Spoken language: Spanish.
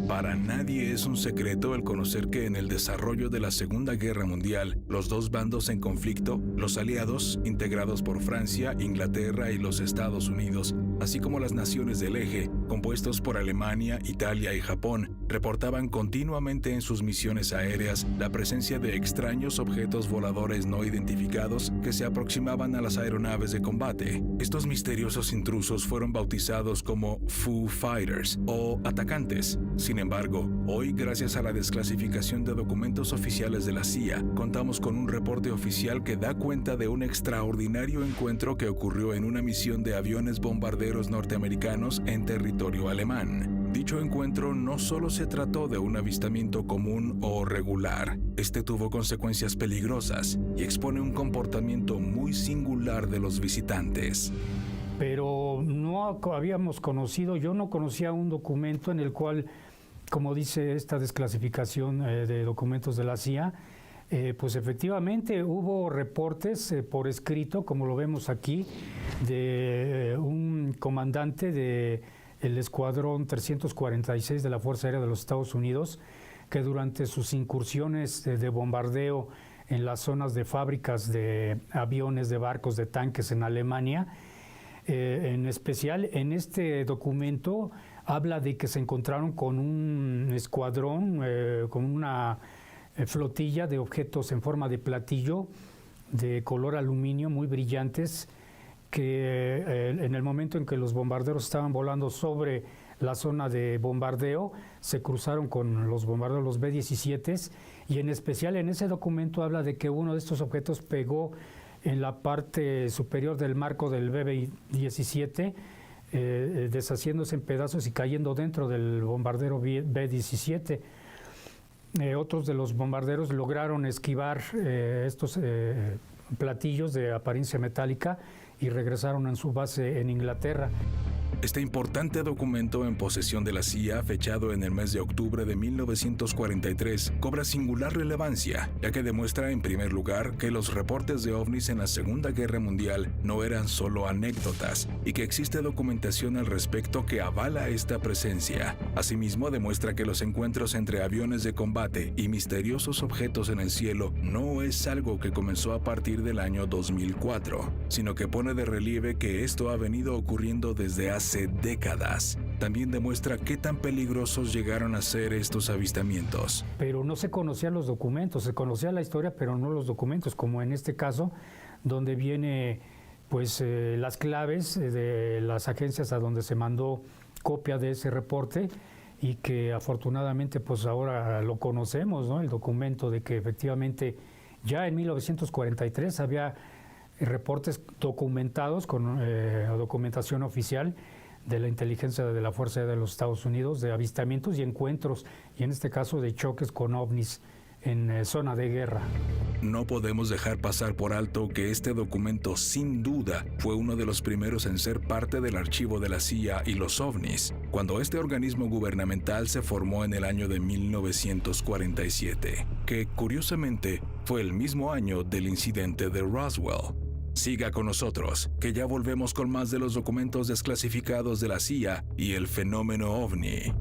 Para nadie es un secreto el conocer que en el desarrollo de la Segunda Guerra Mundial, los dos bandos en conflicto, los aliados, integrados por Francia, Inglaterra y los Estados Unidos, así como las naciones del eje, compuestos por Alemania, Italia y Japón, reportaban continuamente en sus misiones aéreas la presencia de extraños objetos voladores no identificados que se aproximaban a las aeronaves de combate. Estos misteriosos intrusos fueron bautizados como Foo Fighters o atacantes. Sin embargo, hoy, gracias a la desclasificación de documentos oficiales de la CIA, contamos con un reporte oficial que da cuenta de un extraordinario encuentro que ocurrió en una misión de aviones bombarderos norteamericanos en territorio alemán. Dicho encuentro no solo se trató de un avistamiento común o regular, este tuvo consecuencias peligrosas y expone un comportamiento muy singular de los visitantes. Pero no habíamos conocido, yo no conocía un documento en el cual, como dice esta desclasificación de documentos de la CIA, pues efectivamente hubo reportes por escrito, como lo vemos aquí, de un comandante del Escuadrón 346 de la Fuerza Aérea de los Estados Unidos, que durante sus incursiones de bombardeo en las zonas de fábricas de aviones, de barcos, de tanques en Alemania, en especial en este documento habla de que se encontraron con un escuadrón, con una flotilla de objetos en forma de platillo de color aluminio muy brillantes, que en el momento en que los bombarderos estaban volando sobre la zona de bombardeo, se cruzaron con los bombarderos, los B-17, y en especial en ese documento habla de que uno de estos objetos pegó en la parte superior del marco del B-17, deshaciéndose en pedazos y cayendo dentro del bombardero B-17. Otros de los bombarderos lograron esquivar estos platillos de apariencia metálica y regresaron a su base en Inglaterra. Este importante documento en posesión de la CIA, fechado en el mes de octubre de 1943, cobra singular relevancia, ya que demuestra en primer lugar que los reportes de ovnis en la Segunda Guerra Mundial no eran solo anécdotas y que existe documentación al respecto que avala esta presencia. Asimismo, demuestra que los encuentros entre aviones de combate y misteriosos objetos en el cielo no es algo que comenzó a partir del año 2004, sino que pone de relieve que esto ha venido ocurriendo desde hace décadas. También demuestra qué tan peligrosos llegaron a ser estos avistamientos. Pero no se conocían los documentos, se conocía la historia, pero no los documentos, como en este caso, donde viene pues las claves de las agencias a donde se mandó copia de ese reporte, y que afortunadamente pues ahora lo conocemos, ¿no? El documento de que efectivamente ya en 1943 había reportes documentados con documentación oficial de la inteligencia de la Fuerza Aérea de los Estados Unidos, de avistamientos y encuentros, y en este caso de choques con ovnis en zona de guerra. No podemos dejar pasar por alto que este documento sin duda fue uno de los primeros en ser parte del archivo de la CIA y los ovnis, cuando este organismo gubernamental se formó en el año de 1947, que curiosamente fue el mismo año del incidente de Roswell. Siga con nosotros, que ya volvemos con más de los documentos desclasificados de la CIA y el fenómeno ovni.